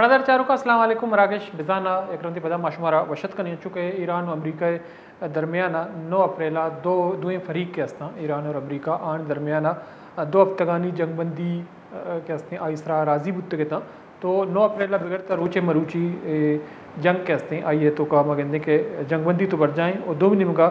برادر چاروں کا السلام علیکم مراکش بزانا ایک رنتی پدا ماشمارا وشت کنی چکے ایران و امریکہ درمیانہ 9 اپریل دوئیں فریق کے ہستاں ایران اور امریکہ آن درمیانہ 2 ہفتگانی جنگ بندی کے ہستیں آئی سرا راضی بودتے تھا تو 9 اپریل بغیر تا روچے مروچی جنگ کے ہستیں آئیے تو کہا مگندے کہ جنگ بندی تو بڑھ جائیں اور دو منی مگا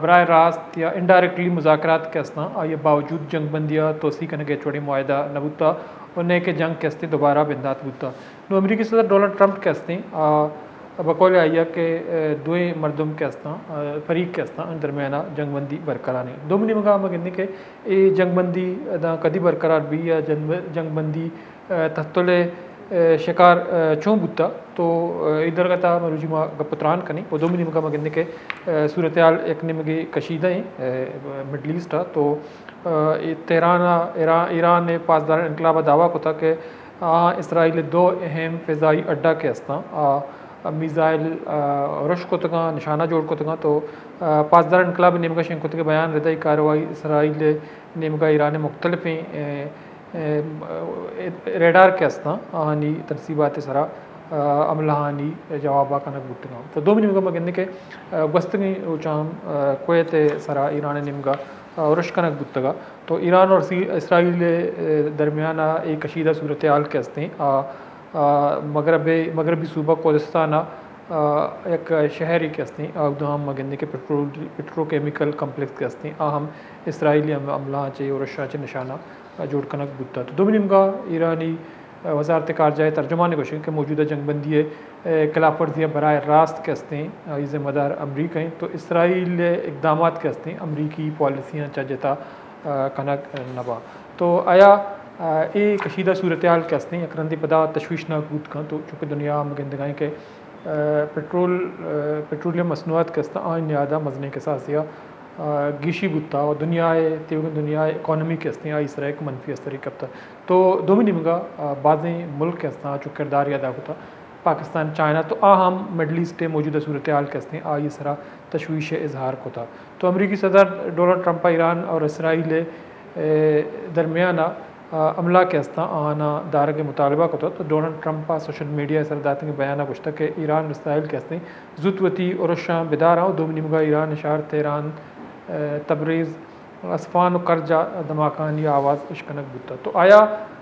براہ راست یا انڈائریکٹلی مذاکرات کے ہستاں آئیے باوجود جنگ بندیاں توسیع کرنے کے چھوڑی معاہدہ نبوتا اور نئے کے جنگ کے ہستیں دوبارہ بندات بودتا نو امریکی صدر ڈونلڈ ٹرمپ کے ہستیں بقول آئیا کہ دوئیں مردم کے ہستاں فریق کے ہستاں درمیانہ جنگ بندی برقرار ہیں دو منی مگا مگندے کہ یہ جنگ بندی دا کدی برقرار بھی یا جنگ بندی تحتلے شکار چوں بودتا تو ادھر کا مروجی ما گپتران کنی وہ دو منی مگا مگندے کہ صورتحال ایک نمگی کشیدہ ہیں مڈل ایسٹ تو ایران نے پاسدار انقلاب دعویٰ کو تھا کہ اسرائیل 2 اہم فضائی اڈا کے ہستاں میزائل رش کو تگاں نشانہ جوڑ کو تگاں تو پاسدار انقلاب نیمگا شنگ کو تگے بیان ردائی کاروائی اسرائیل نیمگا ایران مختلف ریڈار کے ہستاں آہانی تنصیبات سرا عملہ ہانی جوابہ کنک بودتگاں تو دو منی مگا مگندے کہ گستگی روچام کویت سرا ایران نیمگا رش کنک بودتگا تو ایران اور اسرائیل درمیانہ ایک کشیدہ صورتحال کے ہستیں مغربی صوبہ کوزستانہ ایک شہری کے ہستیں دہام مگندے کے پٹرو کیمیکل کمپلیکس کے ہستیں آہم اسرائیلی عملہ چے اور رشا چے نشانہ جوڑ کنک بودتا تو دو منی مگا ایرانی وزارت خارجہ ترجمان نے کوشش کہ موجودہ جنگ بندی خلاف ورزیاں براہ راست کے ہستیں یہ ذمہ دار امریکہ ہیں تو اسرائیل اقدامات کے ہستیں امریکی پالیسیاں چجتا کنک نبا تو آیا یہ کشیدہ صورتحال کے ہستیں اکرندی پدا تشویشناک بود کھاں تو چونکہ دنیا مگندگائیں کہ پیٹرولیم مصنوعات کے ہستاں آئین نیادہ مزنے کے ساتھ سیا گیشی بودتا اور دنیا اکانومی کے ہستیں آئی سرا ایک منفی اثری کبتا تو دو منی مگا بعضیں ملک کے ہستاں جو کردار ادا ہوتا پاکستان چائنا تو آہم مڈل ایسٹ موجودہ صورتحال کے ہستیں آئی سرا تشویش اظہار کو تھا تو امریکی صدر ڈونلڈ ٹرمپ ایران اور اسرائیل درمیانہ عملہ کے ہستاں آنا دارگ مطالبہ کو تو ڈونلڈ ٹرمپ سوشل میڈیا سرداتیں کے بیانہ گوشتا کہ ایران اسرائیل کے ہستیں زوتوتی اور رشاں بدارا دو منی مگا ایران اشار تہران تبریز اسفان و کرجا دھماکانی آواز اشکنک بودتا تو آیا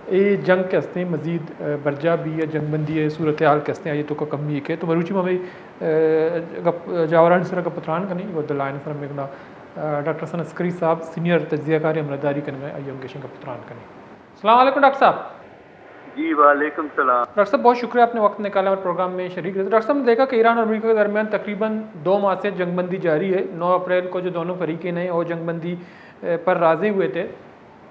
یہ جنگ کے ہستیں مزید برجا بھی یا جنگ بندی صورتحال کے ہستیں آئیے تو کا کمی ہے کہ تو مروچی میں جاوران سرا کا پتران کنی وہ دلائن سرا میگنا ڈاکٹر حسن عسکری صاحب سینئر تجزیہ کاری عملداری کرنے میں آئیے انگیشن کا پتران کنی السلام علیکم ڈاکٹر صاحب جی وعلیکم السلام ڈاکٹر صاحب بہت شکریہ آپ نے وقت نکالا اور پروگرام میں شریک رہے ڈاکٹر صاحب نے دیکھا کہ ایران اور امریکہ کے درمیان تقریباً 2 ماہ سے جنگ بندی جاری ہے 9 اپریل کو جو دونوں فریقین ہیں وہ جنگ بندی پر راضی ہوئے تھے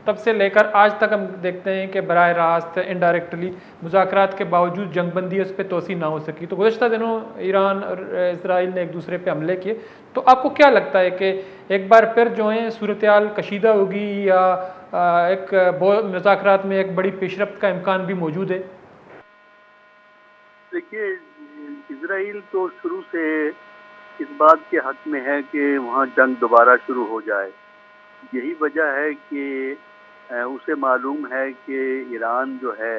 تب سے لے کر آج تک ہم دیکھتے ہیں کہ براہ راست انڈائریکٹلی مذاکرات کے باوجود جنگ بندی اس پہ توسیع نہ ہو سکی تو گزشتہ دنوں ایران اور اسرائیل نے ایک دوسرے پہ حملے کیے تو آپ کو کیا لگتا ہے کہ ایک بار پھر جو ہیں صورتحال کشیدہ ہوگی یا ایک مذاکرات میں ایک بڑی پیش رفت کا امکان بھی موجود ہے؟ دیکھیے اسرائیل تو شروع سے اس بات کے حق میں ہے کہ وہاں جنگ دوبارہ شروع ہو جائے. یہی وجہ ہے کہ اسے معلوم ہے کہ ایران جو ہے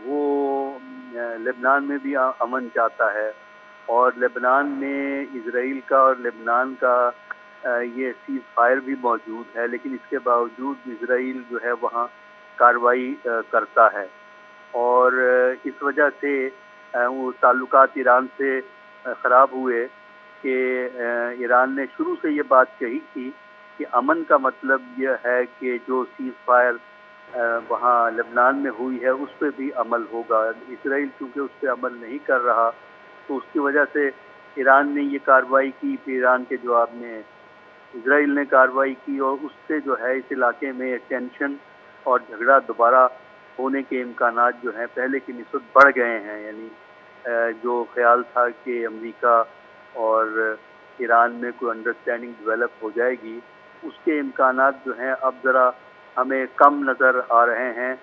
وہ لبنان میں بھی امن چاہتا ہے اور لبنان میں اسرائیل کا اور لبنان کا یہ سیز فائر بھی موجود ہے, لیکن اس کے باوجود اسرائیل جو ہے وہاں کارروائی کرتا ہے اور اس وجہ سے وہ تعلقات ایران سے خراب ہوئے کہ ایران نے شروع سے یہ بات کہی تھی کہ امن کا مطلب یہ ہے کہ جو سیز فائر وہاں لبنان میں ہوئی ہے اس پہ بھی عمل ہوگا. اسرائیل چونکہ اس پہ عمل نہیں کر رہا تو اس کی وجہ سے ایران نے یہ کارروائی کی, پھر ایران کے جواب میں اسرائیل نے کارروائی کی اور اس سے جو ہے اس علاقے میں ٹینشن اور جھگڑا دوبارہ ہونے کے امکانات جو ہیں پہلے کی نسبت بڑھ گئے ہیں. یعنی جو خیال تھا کہ امریکہ اور ایران میں کوئی انڈرسٹینڈنگ ڈیولپ ہو جائے گی اس کے امکانات جو ہیں اب ذرا ہمیں کم نظر آ رہے ہیں.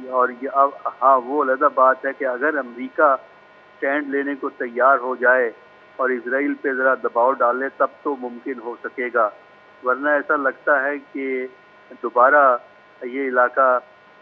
اور یہ اب ہاں وہ علیحدہ بات ہے کہ اگر امریکہ اسٹینڈ لینے کو تیار ہو جائے اور اسرائیل پہ ذرا دباؤ ڈالے تب تو ممکن ہو سکے گا, ورنہ ایسا لگتا ہے کہ دوبارہ یہ علاقہ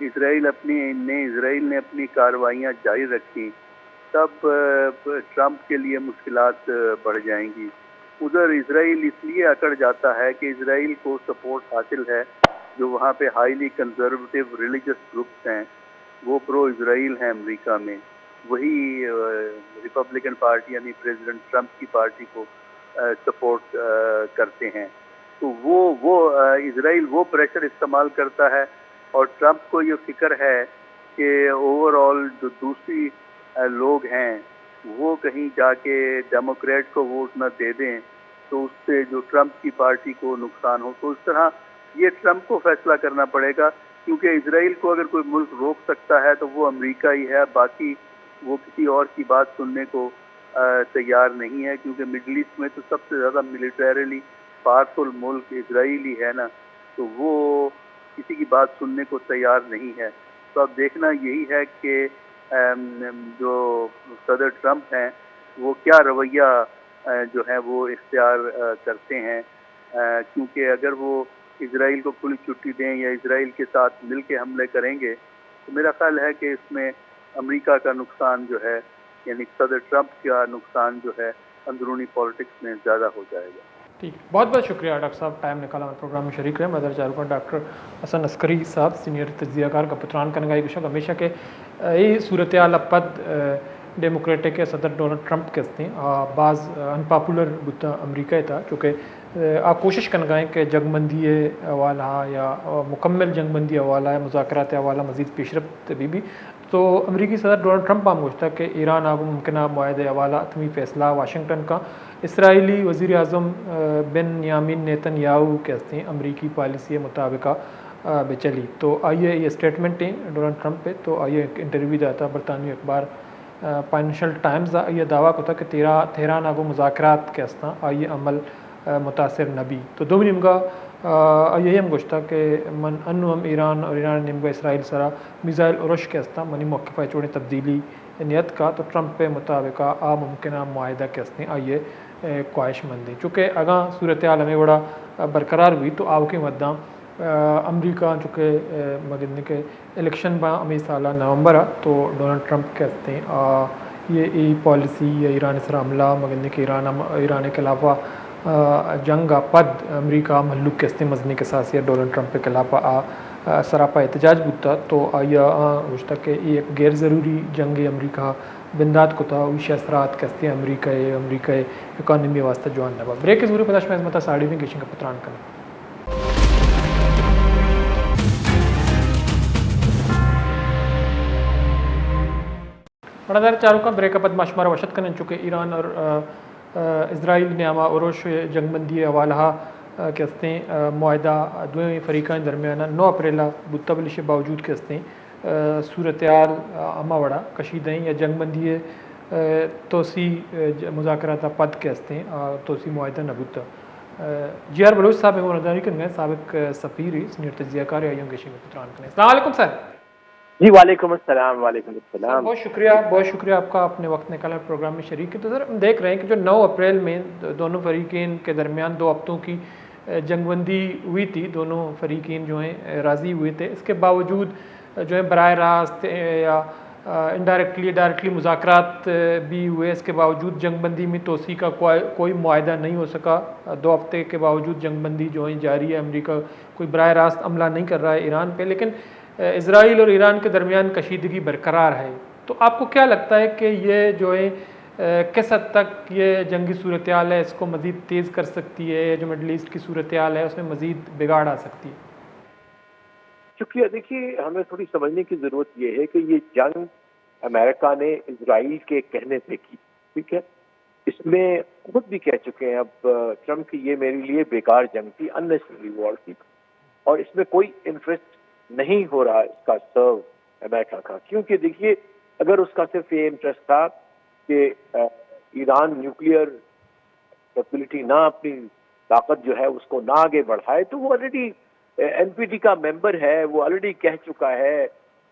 اسرائیل نے اپنی کارروائیاں جاری رکھی تب ٹرمپ کے لیے مشکلات بڑھ جائیں گی. ادھر اسرائیل اس لیے اکڑ جاتا ہے کہ اسرائیل کو سپورٹ حاصل ہے. جو وہاں پہ ہائیلی کنزرویٹو ریلیجس گروپس ہیں وہ پرو اسرائیل ہیں امریکہ میں. وہی ریپبلکن پارٹی یعنی پریزیڈنٹ ٹرمپ کی پارٹی کو سپورٹ کرتے ہیں. تو وہ اسرائیل وہ پریشر استعمال کرتا ہے اور ٹرمپ کو یہ فکر ہے کہ اوور آل جو دوسری لوگ ہیں وہ کہیں جا کے ڈیموکریٹ کو ووٹ نہ دے دیں تو اس سے جو ٹرمپ کی پارٹی کو نقصان ہو. تو اس طرح یہ ٹرمپ کو فیصلہ کرنا پڑے گا کیونکہ اسرائیل کو اگر کوئی ملک روک سکتا ہے تو وہ امریکہ ہی ہے. باقی وہ کسی اور کی بات سننے کو تیار نہیں ہے کیونکہ مڈل ایسٹ میں تو سب سے زیادہ ملیٹریلی پاورفل ملک اسرائیل ہی ہے نا. تو وہ کسی کی بات سننے کو تیار نہیں ہے. تو اب دیکھنا یہی ہے کہ جو صدر ٹرمپ ہیں وہ کیا رویہ جو ہے وہ اختیار کرتے ہیں کیونکہ اگر وہ اسرائیل کو کھلی چھٹی دیں یا اسرائیل کے ساتھ مل کے حملے کریں گے تو میرا خیال ہے کہ اس میں امریکہ کا نقصان جو ہے یعنی صدر ٹرمپ کا نقصان جو ہے اندرونی پالیٹکس میں زیادہ ہو جائے گا. ٹھیک، بہت بہت شکریہ ڈاکٹر صاحب ٹائم نکالا ہمارے پروگرام میں شریک رہے. مدر چارکن ڈاکٹر حسن عسکری صاحب سینئر تجزیہ کار کا پتران کرنے گئی کچھ ہمیشہ کے یہ صورتحال پد ڈیموکریٹک کے صدر ڈونلڈ ٹرمپ کے ہستے بعض ان پاپولر بتا امریکہ تھا چونکہ آپ کوشش کر گئے کہ جنگ بندی حوالہ یا مکمل جنگ بندی حوالہ یا مذاکرات حوالہ مزید پیشرفت بھی تو امریکی صدر ڈونلڈ ٹرمپ ہم گوشتا کہ ایران آگو ممکنہ معاہدے حوالہ اتمی فیصلہ واشنگٹن کا اسرائیلی وزیر اعظم بن یامین نیتن یاہو کے ہستے امریکی پالیسی مطابقہ بے چلی. تو آئیے یہ اسٹیٹمنٹ ہیں ڈونلڈ ٹرمپ پہ. تو آئیے ایک انٹرویو جاتا برطانوی اخبار فائنینشل ٹائمز یہ دعویٰ کو تھا کہ تہران آگو مذاکرات کے ہستا آئیے عمل متاثر نبی. تو دو نمگا یہی ہم گوشتا کہ من انو ہم ایران اور ایران نمگا اسرائیل سرا میزائل عرش کے ہستا منی موقفہ چوڑیں تبدیلی نیت کا. تو ٹرمپ پہ مطابقہ ممکنہ معاہدہ کے ہستے آئیے خواہش مند ہیں چونکہ اگاں صورتحال ہمیں بڑا برقرار ہوئی تو آو کے مداں امریکہ چونکہ مگن کے الیکشن با ہمیں سالہ نومبر تو ڈونلڈ ٹرمپ کے ہستے یہ پالیسی یا ایران سر حملہ مگن کے ایران کے علاوہ جنگ پد امریکہ ملک کے ہستے مزنی کے ساتھ ڈونلڈ ٹرمپ کے خلاف سراپا احتجاج بودتا. تو آیا گوشتا کہ یہ ایک غیر ضروری جنگ امریکہ بندات کو تھا ویش اثرات کہتے ہیں امریکہ اکانومی واسطہ جوان نبا. بریک ضروری پتاش میں عظمتہ ساڑی میں گیشن کا پتران کرنا. بڑا دار چاروں کا بریک اپد ماشمارا وشت کرنے چکے ایران اور اسرائیل نے اما عروش جنگ بندی حوالہ کے ہستے معاہدہ دوئیں فریقان درمیانہ 9 اپریل بتبلش باوجود کے ہستے صورتحال اما وڑا کشیدیں یا جنگ بندی توسیع مذاکرات پد کے ہستے توسیع معاہدہ نبوتا. جی آر بلوچ صاحب مردانی کرنے گئے سابق سفیر سینئر تجزیہ کار آئیوں گیشن میں پتران کرنے. السلام علیکم سر. جی وعلیکم السلام. وعلیکم السلام. بہت شکریہ آپ کا اپنے وقت نکالا پروگرام میں شریک ہے. تو سر ہم دیکھ رہے ہیں کہ جو 9 اپریل میں دونوں فریقین کے درمیان 2 ہفتوں کی جنگ بندی ہوئی تھی دونوں فریقین جو ہیں راضی ہوئے تھے. اس کے باوجود جو ہے براہ راست یا ڈائریکٹلی مذاکرات بھی ہوئے. اس کے باوجود جنگ بندی میں توسیع کا کوئی معاہدہ نہیں ہو سکا. 2 ہفتے کے باوجود جنگ بندی جو ہے جاری ہے. امریکہ کوئی براہ راست حملہ نہیں کر رہا ہے ایران پہ لیکن اسرائیل اور ایران کے درمیان کشیدگی برقرار ہے. تو آپ کو کیا لگتا ہے کہ یہ جو ہے کس حد تک یہ جنگی صورتحال ہے اس کو مزید تیز کر سکتی ہے. جو مڈل ایسٹ کی صورتحال ہے اس میں مزید بگاڑ آ سکتی ہے؟ شکریہ. دیکھیے ہمیں تھوڑی سمجھنے کی ضرورت یہ ہے کہ یہ جنگ امریکہ نے اسرائیل کے کہنے سے کی. ٹھیک ہے, اس میں خود بھی کہہ چکے ہیں اب ٹرمپ کی یہ میرے لیے بیکار جنگ تھی, اننیسری وار تھی اور اس میں کوئی انٹرسٹ نہیں ہو رہا اس کا سرو امریکہ کا. کیونکہ دیکھیے اگر اس کا صرف یہ انٹرسٹ تھا کہ ایران نیوکلیئر کیپبلٹی نہ اپنی طاقت جو ہے اس کو نہ آگے بڑھائے تو وہ آلریڈی این پی ٹی کا ممبر ہے, وہ آلریڈی کہہ چکا ہے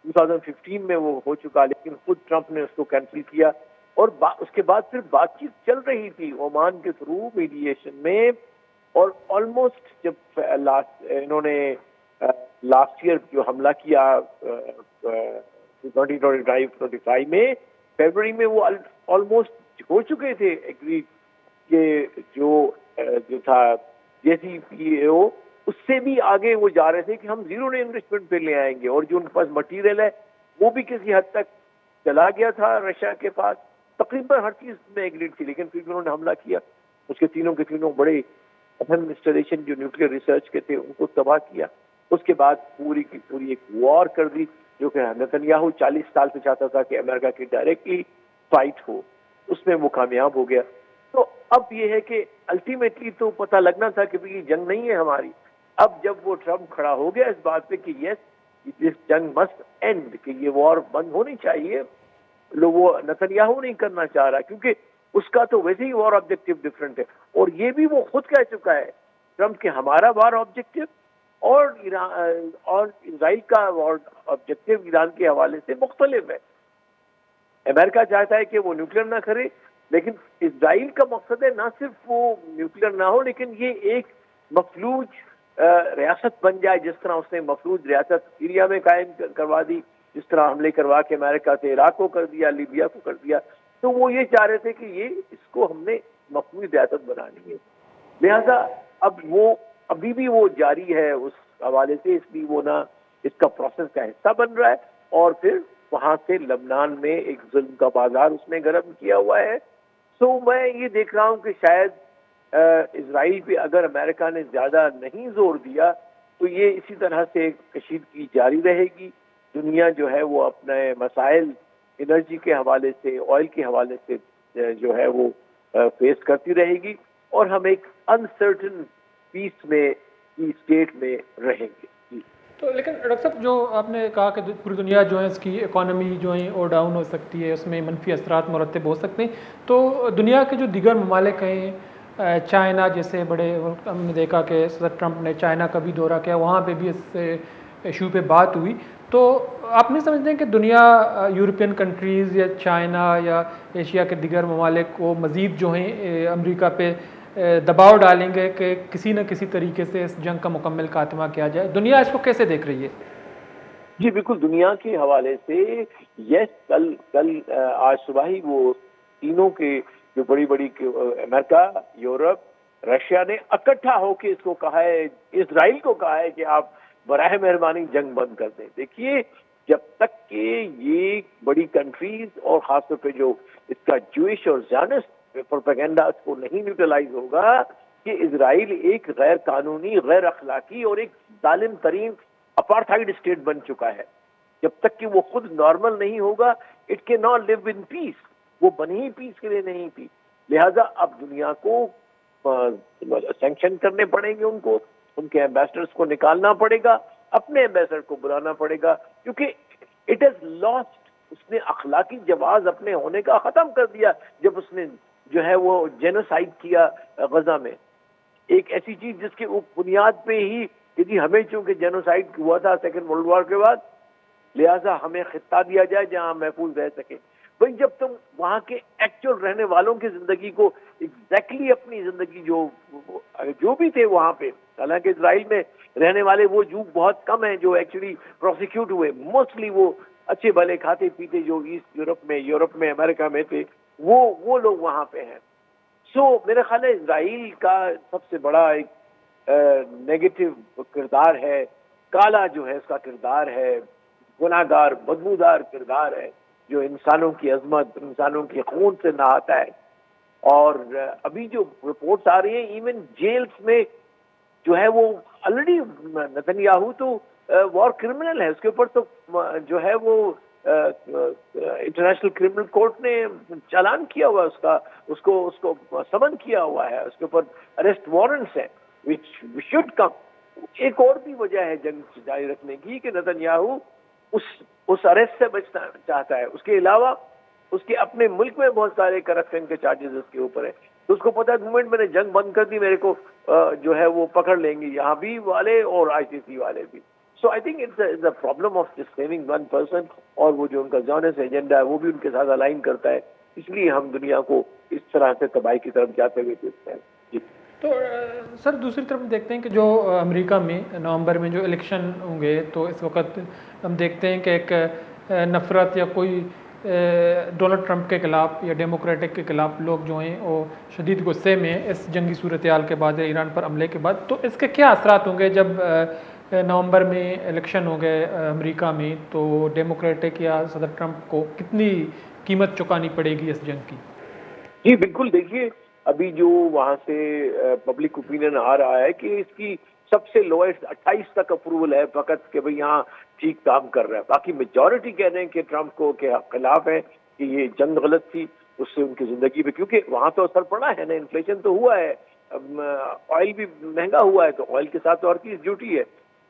2015 میں وہ ہو چکا, لیکن خود ٹرمپ نے اس کو کینسل کیا اور اس کے بعد پھر بات چیت چل رہی تھی عمان کے تھرو میڈیشن میں اور آلموسٹ جب انہوں نے لاسٹ ایئر جو حملہ کیا 2025 میں فیبرری میں، وہ آلموسٹ ہو چکے تھے ایگری کہ جو تھا JCPOA اس سے بھی آگے وہ جا رہے تھے کہ ہم زیرو انویسٹمنٹ پہ لے آئیں گے، اور جو ان کے پاس مٹیریل ہے وہ بھی کسی حد تک چلا گیا تھا رشیا کے پاس، تقریباً ہر چیز میں ایگریڈ تھی، لیکن پھر انہوں نے حملہ کیا، اس کے تینوں بڑے اہم انسٹالیشن جو نیوکلیر ریسرچ کے تھے ان کو تباہ کیا. اس کے بعد پوری کی پوری ایک وار کر دی، جو کہ نتنیاہو 40 سال سے چاہتا تھا کہ امریکہ کی ڈائریکٹلی فائٹ ہو، اس میں وہ کامیاب ہو گیا. تو اب یہ ہے کہ الٹیمیٹلی تو پتہ لگنا تھا کہ یہ جنگ نہیں ہے ہماری. اب جب وہ ٹرمپ کھڑا ہو گیا اس بات پہ کہ یس دس جنگ مسٹ اینڈ، کہ یہ وار بند ہونی چاہیے، وہ نتنیاہو نہیں کرنا چاہ رہا، کیونکہ اس کا تو ویسے ہی وار آبجیکٹو ڈفرینٹ ہے، اور یہ بھی وہ خود کہہ چکا ہے ٹرمپ کہ ہمارا وار آبجیکٹو اور اسرائیل کا وار آبجیکٹو ایران کے حوالے سے مختلف ہے. امریکہ چاہتا ہے کہ وہ نیوکلیر نہ کرے، لیکن اسرائیل کا مقصد ہے نہ صرف وہ نیوکلیر نہ ہو، لیکن یہ ایک مفلوج ریاست بن جائے، جس طرح اس نے مفلوج ریاست سیریا میں قائم کروا دی، جس طرح حملے کروا کے امریکہ سے عراق کو کر دیا، لیبیا کو کر دیا. تو وہ یہ چاہ رہے تھے کہ اس کو ہم نے مفلوج ریاست بنانی ہے. لہذا اب وہ ابھی بھی وہ جاری ہے اس حوالے سے، اس لیے وہ نہ اس کا پروسیس کا حصہ بن رہا ہے، اور پھر وہاں سے لبنان میں ایک ظلم کا بازار اس نے گرم کیا ہوا ہے. سو میں یہ دیکھ رہا ہوں کہ شاید اسرائیل پہ اگر امریکہ نے زیادہ نہیں زور دیا تو یہ اسی طرح سے کشیدگی جاری رہے گی. دنیا جو ہے وہ اپنے مسائل انرجی کے حوالے سے، آئل کے حوالے سے جو ہے وہ فیس کرتی رہے گی، اور ہم ایک انسرٹن پیس میں کی اسٹیٹ میں رہیں گے. جی تو لیکن ڈاکٹر صاحب، جو آپ نے کہا کہ پوری دنیا جو ہے اس کی اکانومی جو ہے اور ڈاؤن ہو سکتی ہے، اس میں منفی اثرات مرتب ہو سکتے ہیں، تو دنیا کے جو دیگر ممالک ہیں، چائنا جیسے بڑے، ہم نے دیکھا کہ صدر ٹرمپ نے چائنا کا بھی دورہ کیا، وہاں پہ بھی اس ایشو پہ بات ہوئی. تو آپ نہیں سمجھتے ہیں کہ دنیا یورپین کنٹریز یا چائنا یا ایشیا کے دیگر ممالک کو مزید جو ہیں امریکہ پہ دباؤ ڈالیں گے کہ کسی نہ کسی طریقے سے اس جنگ کا مکمل خاتمہ کیا جائے؟ دنیا اس کو کیسے دیکھ رہی ہے؟ جی بالکل، دنیا کے حوالے سے یس، کل آج صبح ہی وہ تینوں کے جو بڑی امریکہ، یورپ، رشیا نے اکٹھا ہو کے اس کو کہا ہے، اسرائیل کو کہا ہے کہ آپ براہ مہربانی جنگ بند کر دیں. دیکھیے، جب تک کہ یہ بڑی کنٹریز اور خاص طور پہ جو اس کا جوئش اور زیانسٹ پروپیگنڈا اس کو نہیں نیوٹرلائز ہوگا کہ اسرائیل ایک غیر قانونی، غیر اخلاقی اور ایک ظالم ترین اپارتھائیڈ اسٹیٹ بن چکا ہے، جب تک کہ وہ خود نارمل نہیں ہوگا اٹ کی ناٹ لیو ان پیس. وہ بنی ہی پیس کے لیے نہیں تھی. لہذا اب دنیا کو سینکشن کرنے پڑیں گے، ان کے ایمبیسڈرز کو نکالنا پڑے گا، اپنے ایمبیسڈر کو بلانا پڑے گا، کیونکہ اٹ ہیز لاسٹ. اس نے اخلاقی جواز اپنے ہونے کا ختم کر دیا جب اس نے جو ہے وہ جینوسائیڈ کیا غزہ میں. ایک ایسی چیز جس کے بنیاد پہ ہی کہ ہمیں چونکہ جینوسائیڈ ہوا تھا سیکنڈ ورلڈ وار کے بعد، لہٰذا ہمیں خطہ دیا جائے جہاں ہم محفوظ رہ سکیں. بھائی جب تم وہاں کے ایکچوئل رہنے والوں کی زندگی کو ایگزیکٹلی اپنی زندگی جو بھی تھے وہاں پہ، حالانکہ اسرائیل میں رہنے والے وہ جو بہت کم ہیں جو ایکچولی پروسیکیوٹ ہوئے، موسٹلی وہ اچھے بھلے کھاتے پیتے جو ایسٹ یورپ میں امریکہ میں تھے، وہ لوگ وہاں پہ ہیں. سو میرا خیال ہے اسرائیل کا سب سے بڑا ایک نیگیٹو کردار ہے، کالا جو ہے اس کا کردار ہے، گناہگار بدبودار کردار ہے، جو انسانوں کی عظمت، انسانوں کے خون سے نہاتا ہے. اور ابھی جو رپورٹس آ رہی ہیں ایون جیلز میں جو ہے وہ آلریڈی نتنیاہو تو وار کرمنل ہے، اس کے اوپر تو جو ہے وہ انٹرنیشنل کرمنل کورٹ نے چالان کیا ہوا اس کو سمن کیا ہوا ہے، اس کے اوپر اریسٹ وارنٹس ہیں which should come. ایک اور بھی وجہ ہے جنگ جاری رکھنے کی کہ نتنیاہو اس اریسٹ سے بچنا چاہتا ہے. اس کے علاوہ اس کے اپنے ملک میں بہت سارے کرپشن کے چارجز اس کے اوپر ہیں، تو اس کو پتا ہے مومنٹ میں نے جنگ بند کر دی میرے کو جو ہے وہ پکڑ لیں گے یہاں بھی والے اور ICC والے بھی. So I think it's a problem of just saving one person, اور وہ جو ان کا زیونسٹ ایجنڈا ہے وہ بھی ان کے ساتھ الائن کرتا ہے، اس لیے ہم دنیا کو اس طرح سے تباہی کی طرف جاتے ہوئے دیکھتے ہیں. جی تو تو سر دوسری طرف دیکھتے ہیں کہ جو امریکہ میں نومبر میں جو الیکشن ہوں گے تو اس وقت ہم دیکھتے ہیں کہ ایک نفرت یا کوئی ڈونلڈ ٹرمپ کے خلاف یا ڈیموکریٹک کے خلاف لوگ جو ہیں وہ شدید غصے میں ہیں اس جنگی صورتحال کے بعد ایران پر حملے کے بعد. تو اس کے کیا اثرات ہوں گے جب نومبر میں الیکشن ہو گئے امریکہ میں, تو ڈیموکریٹک یا صدر ٹرمپ کو کتنی قیمت چکانی پڑے گی اس جنگ کی؟ جی بالکل, دیکھیے ابھی جو وہاں سے پبلک اوپینین آ رہا ہے کہ اس کی سب سے لوئسٹ 28 تک اپروول ہے فقط کہ بھئی یہاں ٹھیک کام کر رہا ہے. باقی میجورٹی کہہ رہے ہیں کہ ٹرمپ کو کے خلاف ہے کہ یہ جنگ غلط تھی, اس سے ان کی زندگی پہ, کیونکہ وہاں تو اثر پڑا ہے نا, انفلیشن تو ہوا ہے, آئل بھی مہنگا ہوا ہے, تو آئل کے ساتھ اور کی ڈیوٹی ہے,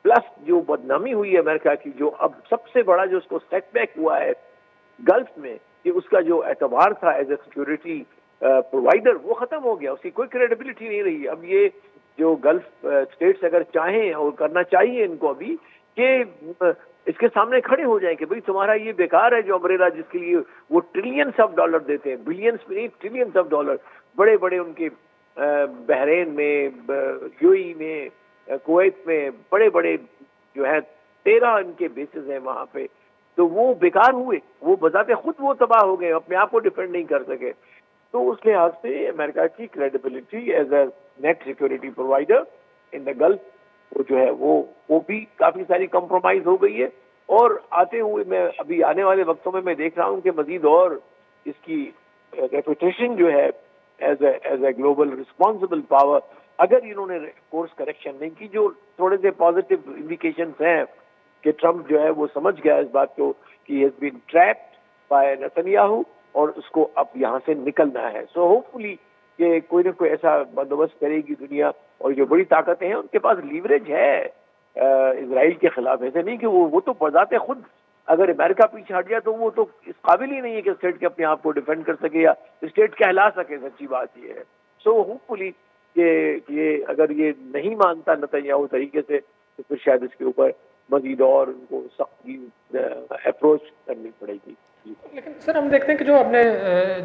پلس جو بدنامی ہوئی ہے امریکہ کی, جو اب سب سے بڑا جو اس کو سیٹ بیک ہوا ہے گلف میں, کہ اس کا جو اعتبار تھا ایز اے سیکورٹی پرووائڈر وہ ختم ہو گیا, اس کی کوئی کریڈیبلٹی نہیں رہی. اب یہ جو گلف اسٹیٹس اگر چاہیں اور کرنا چاہیے ان کو ابھی کہ اس کے سامنے کھڑے ہو جائیں کہ بھئی تمہارا یہ بیکار ہے جو امبریلا جس کے لیے وہ ٹریلینس آف ڈالر دیتے ہیں, بلینس میں نہیں ٹریلینس آف ڈالر, بڑے بڑے ان کے بحرین میں, یو ای میں, کویت میں بڑے بڑے جو ہے 13 ان کے بیسز ہیں وہاں پہ, تو وہ بیکار ہوئے, وہ بذات خود وہ تباہ ہو گئے, اپنے آپ کو ڈیفینڈ نہیں کر سکے. تو اس لحاظ سے امریکہ کی credibility as a net security provider in the Gulf وہ جو ہے وہ بھی کافی ساری کمپرومائز ہو گئی ہے. اور آتے ہوئے میں ابھی آنے والے وقتوں میں دیکھ رہا ہوں کہ مزید اور اس کی ریپوٹیشن جو ہے as a global responsible power, اگر انہوں نے کورس کریکشن نہیں کی, جو تھوڑے سے پازیٹیو انڈیکیشنز ہیں کہ ٹرمپ جو ہے وہ سمجھ گیا اس بات کو کہ he has been trapped by Netanyahu اور اس کو اب یہاں سے نکلنا ہے. سو ہوپ فلی کہ کوئی نہ کوئی ایسا بندوبست کرے گی دنیا, اور جو بڑی طاقتیں ہیں ان کے پاس لیوریج ہے اسرائیل کے خلاف. ایسے نہیں کہ وہ تو بذات خود اگر امریکہ پیچھے ہٹ جائے تو وہ تو اس قابل ہی نہیں ہے کہ اسٹیٹ کے اپنے آپ کو ڈیفینڈ کر سکے یا اسٹیٹ کہلا سکے. سچی بات یہ ہے. سو ہوپ فلی کہ یہ اگر یہ نہیں مانتا نیتنیاہو طریقے سے تو پھر شاید اس کے اوپر مزید اور ان کو سخت اپروچ کرنی پڑے گی. لیکن سر ہم دیکھتے ہیں کہ جو ہم نے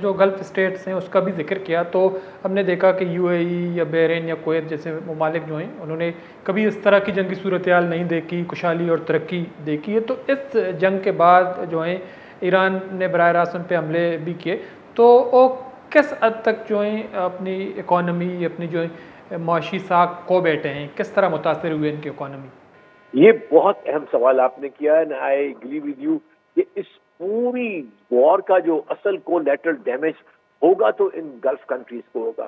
جو گلف اسٹیٹس ہیں اس کا بھی ذکر کیا, تو ہم نے دیکھا کہ یو اے ای یا بحرین یا کویت جیسے ممالک جو ہیں انہوں نے کبھی اس طرح کی جنگی صورتحال نہیں دیکھی, خوشحالی اور ترقی دیکھی ہے. تو اس جنگ کے بعد جو ہیں ایران نے براہ راست ان پہ حملے بھی کیے, تو وہ کس حد تک جو ہیں اپنی اکانومی, اپنی جو معاشی ساکھ کو بیٹھے ہیں, کس طرح متاثر ہوئے ان کی اکانومی؟ یہ بہت اہم سوال آپ نے کیا ہے. آئی ایگری ود یو کہ اس پوری وار کا جو اصل کولیٹرل ڈیمیج ہوگا تو ان گلف کنٹریز کو ہوگا.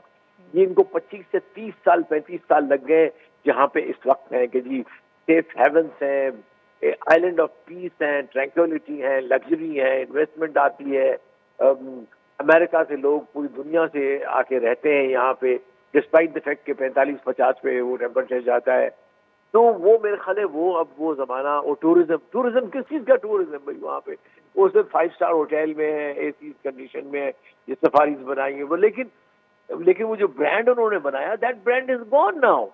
یہ ان کو 25 سے 30 سال 35 سال لگ گئے جہاں پہ اس وقت ہیں کہ جی سیف ہیونس ہیں, آئلینڈ آف پیس ہیں, ٹرینکولیٹی ہیں, لگژری ہیں, انویسٹمنٹ آتی ہے, امریکہ سے لوگ پوری دنیا سے آ کے رہتے ہیں یہاں پہ ڈسپائٹ دی فیکٹ کہ 45-50 پہ وہ ٹیمپریچر جاتا ہے. تو وہ میرے خیال ہے وہ اب وہ زمانہ, اور ٹورزم کس چیز کا ٹورزم بھائی وہاں پہ, وہ صرف 5 اسٹار ہوٹل میں ہے, اے سی کنڈیشن میں ہے, یہ سفاریز بنائی ہیں وہ, لیکن وہ جو برانڈ انہوں نے بنایا that brand is gone now.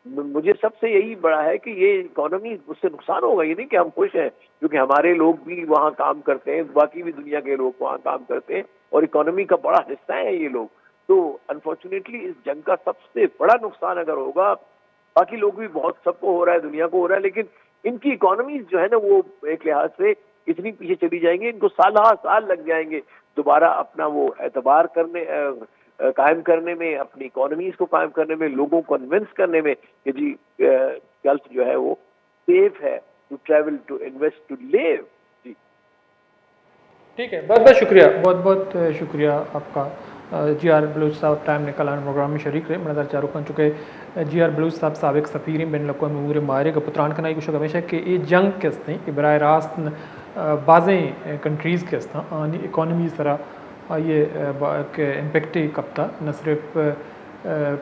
مجھے سب سے یہی بڑا ہے کہ یہ اکانومی اس سے نقصان ہوگا. یہ نہیں کہ ہم خوش ہیں کیونکہ ہمارے لوگ بھی وہاں کام کرتے ہیں, باقی بھی دنیا کے لوگ وہاں کام کرتے ہیں اور اکانومی کا بڑا حصہ ہے یہ لوگ. تو انفارچونیٹلی اس جنگ کا سب سے بڑا نقصان اگر ہوگا, باقی لوگ بھی بہت سب کو ہو رہا ہے, دنیا کو ہو رہا ہے, لیکن ان کی اکانومیز جو ہے نا وہ ایک لحاظ سے اتنی پیچھے چلی جائیں گے, ان کو سال لگ جائیں گے دوبارہ اپنا وہ اعتبار قائم کرنے میں, اپنی اکانومیز کو قائم کرنے میں, لوگوں کو کنونس کرنے میں کہ جی گلف جو ہے وہ سیف ہے to travel, to invest, to live. جی ٹھیک ہے, بہت شکریہ, بہت شکریہ آپ کا. جی آر بلوچ صاحب ٹائم نکال پروگرام میں شریک رہے. منظر چارو کن چکے جی آر بلوچ صاحب سابق سفیر بین الاقوامی امور ماہر پتران کنائی کو ہمیشہ کہ یہ جنگ کے ہستے یہ براہ راست بعضیں کنٹریز کے ہستا اکانومی اس طرح یہ امپیکٹ کپتا, نہ صرف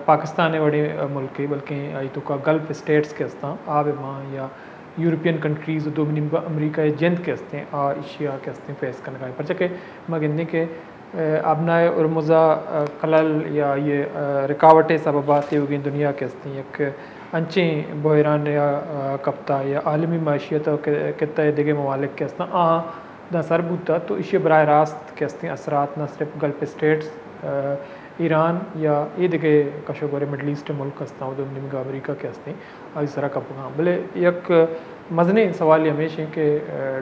پاکستان وڑے ملک بلکہ آئی تو کا گلف اسٹیٹس کے ہستا آب ماں یا یورپین کنٹریز دومنی امریکہ جند کے ہستے اور ایشیا کے ہستے فیس کرنے کا پرچہ کہ میں گندے کہ ابنائے ارمزا خلل یا یہ رکاوٹیں سببات ہوگی دنیا کے ہستی ایک انچیں بحران یا کپتا یا عالمی معیشت کے تئے دیگے ممالک کے ہستا نہ سر بوتا, تو اسی براہ راست کے ہستے اثرات نہ صرف گلف اسٹیٹس ایران یا یہ دیگه کشور مڈل ایسٹ ملک هستن و دوم نیمگا امریکا کے هستن از سرا کا پیغام بلے یک مزنے سوال یہ ہمیشہ کہ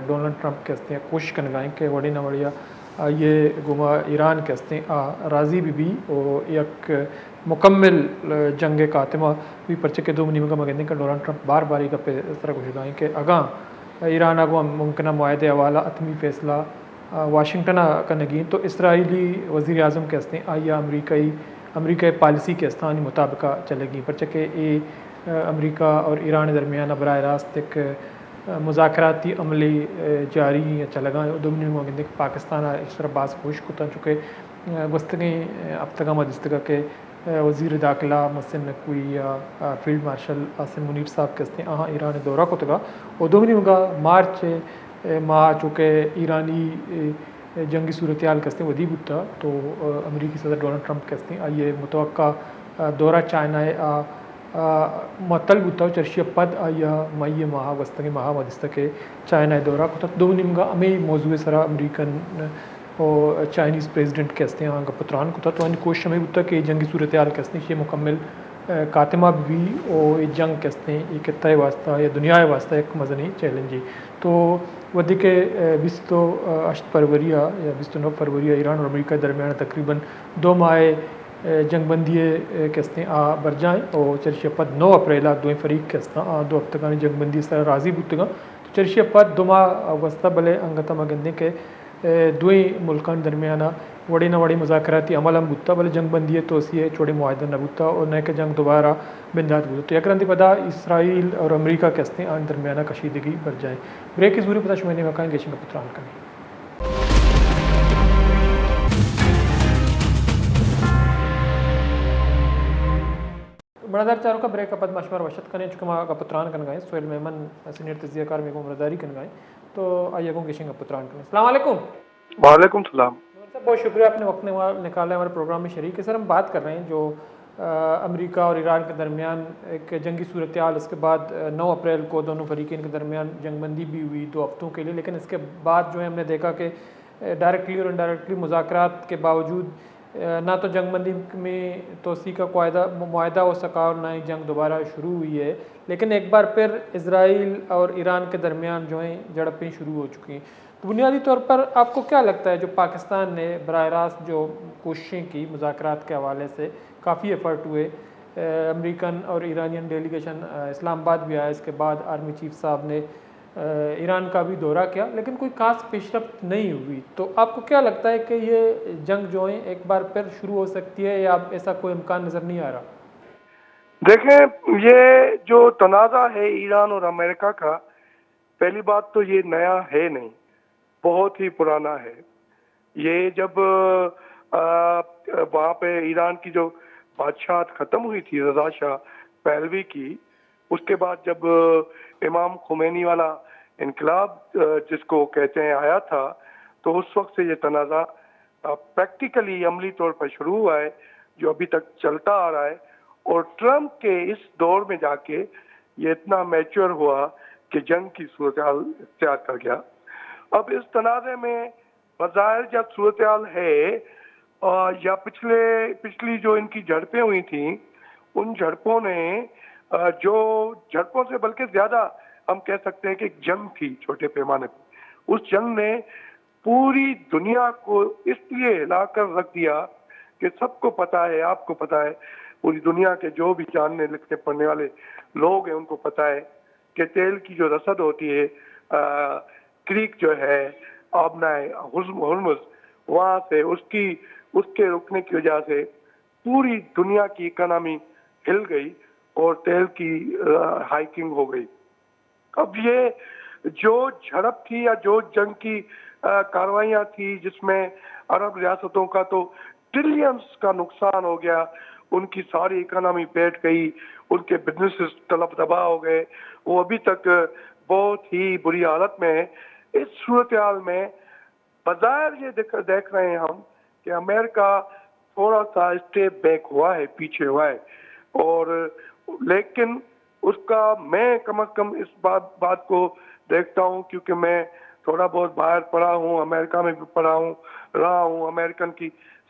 ڈونلڈ ٹرمپ کے ہستیں کوشش کنگائیں کہ وڑی نہ وڑیا یہ گما ایران کے ہستیں راضی بھی اور یک مکمل جنگ خاتمہ بھی پرچے کے دوم نیمگا مگندیں کہ ڈونلڈ ٹرمپ بار بار یہ گپے اس طرح کوشش گائیں کہ اگاں ایران اگو ممکنہ معاہدے حوالہ اتمی فیصلہ واشنگٹن کا نگین تو اسرائیلی وزیر اعظم کے ہستیں آیا امریکائی پالیسی کے استانی مطابقہ چلے گی پرچہ کہ یہ امریکہ اور ایران درمیان براہ راست ایک مذاکراتی عملی جاری چلگا دومنی مگندے کہ پاکستان اس طرح بعض کوشش کو چکے گستگیں اب تک مدستگا کے وزیر داخلہ محسن نقوی یا فیلڈ مارشل عاصم منیر صاحب کے ہستیں ایران دورہ کو تگا اور دومنی مگا مارچ ماہ چونکہ ایرانی جنگی صورتحال کستے ودی بتا تو امریکی صدر ڈونلڈ ٹرمپ کستے آئیے متوقع دورہ چائنا معطل بتا چرشی پد آیا مئی ماہ وسطنگ ماہ مدستک چائنا دورہ کو دو نمگا ہمیں موضوع سرا امریکن اور چائنیز پریزیڈنٹ کے ہستے ہیں پتران کو تو کوشش ہمیں بتا کہ جنگی صورتحال کستے یہ مکمل خاتمہ بھی اور جنگ کستے ہیں ایک خطۂ واسطہ یا دنیا واسطہ ایک مزنی چیلنج تو ودی کے 28 فروری یا 29 فروری ایران اور امریکہ درمیان تقریباً 2 ماہ جنگ بندی کستے بر جائیں اور چرشی پد 9 اپریل دو فریق کستا 2 ہفتگانی جنگ بندی سر راضی بتگا تو چرشی پد 2 ماہ وسطہ بلے انگتا مگندے کے دوئی ملکان درمیان وڑی نہ وڑی مذاکراتی عمل ہم بتا بلے جنگ بندی توسیع چوڑے معاہدہ نہ بتا اور نئے کہ جنگ دوبارہ بندات بتا تو یک رندی پدا اسرائیل اور امریکہ کے ہستے آن درمیانہ کشیدگی بر جائیں بریک کی ضروری پتا شمائنے مکان گیشن کا پتران کریں بردار چاروں کا بریک اپد مشمار وشت کریں چکہ ماں کا پتران کن گائیں سویل میمن سینئر تجزیہ کار میں کو مرداری کن گائیں تو آئیے گوں گیشن کا پتران کریں السلام علیکم وعلیکم السلام صاحب بہت شکریہ آپ نے وقت نکالا ہمارے پروگرام میں شریک ہے سر ہم بات کر رہے ہیں جو امریکہ اور ایران کے درمیان ایک جنگی صورتحال اس کے بعد 9 اپریل کو دونوں فریقین کے درمیان جنگ بندی بھی ہوئی 2 ہفتوں کے لیے لیکن اس کے بعد جو ہے ہم نے دیکھا کہ ڈائریکٹلی اور انڈائریکٹلی مذاکرات کے باوجود نہ تو جنگ بندی میں توسیع کا معاہدہ ہو سکا اور نہ ہی جنگ دوبارہ شروع ہوئی ہے لیکن ایک بار پھر اسرائیل اور ایران کے درمیان جو ہیں جھڑپیں شروع ہو چکی ہیں تو بنیادی طور پر آپ کو کیا لگتا ہے جو پاکستان نے براہ راست جو کوششیں کی مذاکرات کے حوالے سے کافی ایفرٹ ہوئے امریکن اور ایرانین ڈیلیگیشن اسلام آباد بھی آیا اس کے بعد آرمی چیف صاحب نے ایران کا بھی دورہ کیا لیکن کوئی خاص پیش رفت نہیں ہوئی تو آپ کو کیا لگتا ہے کہ یہ جنگ جو ہے ایک بار پھر شروع ہو سکتی ہے یا ایسا کوئی امکان نظر نہیں آ رہا؟ دیکھیں یہ جو تنازع ہے ایران اور امریکہ کا پہلی بات تو یہ نیا ہے نہیں بہت ہی پرانا ہے یہ جب وہاں پہ ایران کی جو بادشاہت ختم ہوئی تھی رضا شاہ پہلوی کی اس کے بعد جب امام خمینی والا انقلاب جس کو کہتے ہیں آیا تھا تو اس وقت سے یہ تنازع پریکٹیکلی عملی طور پر شروع ہوا ہے جو ابھی تک چلتا آ رہا ہے اور ٹرمپ کے اس دور میں جا کے یہ اتنا میچور ہوا کہ جنگ کی صورتحال اختیار کر گیا. اب اس تنازع میں بظاہر جب صورتحال ہے یا پچھلی جو ان کی جھڑپیں ہوئی تھیں ان جھڑپوں نے جو جھڑپوں سے بلکہ زیادہ ہم کہہ سکتے ہیں کہ ایک جنگ تھی چھوٹے پیمانے پہ اس جنگ نے پوری دنیا کو اس لیے ہلا کر رکھ دیا کہ سب کو پتا ہے آپ کو پتا ہے پوری دنیا کے جو بھی جاننے لکھنے پڑھنے والے لوگ ہیں ان کو پتا ہے کہ تیل کی جو رسد ہوتی ہے کریک جو ہے آبنا ہرمز وہاں سے اس کے رکنے کی وجہ سے پوری دنیا کی اکانومی ہل گئی اور تیل کی ہائکنگ ہو گئی. اب یہ جو جھڑپ تھی یا جو جنگ کی کاروائیاں تھی جس میں عرب ریاستوں کا تو ٹریلینز کا نقصان ہو گیا ان کی ساری اکانومی بیٹھ گئی ان کے بزنسز طلب تباہ ہو گئے وہ ابھی تک بہت ہی بری حالت میں ہے. اس صورتحال میں بظاہر یہ دیکھ رہے ہیں ہم کہ امریکہ تھوڑا سا اسٹیپ بیک ہوا ہے پیچھے ہوا ہے اور لیکن اس کا میں کم از کم اس بات کو دیکھتا ہوں کیونکہ میں تھوڑا بہت باہر پڑھا ہوں امریکہ میں بھی پڑھا ہوں رہا ہوں امریکن کی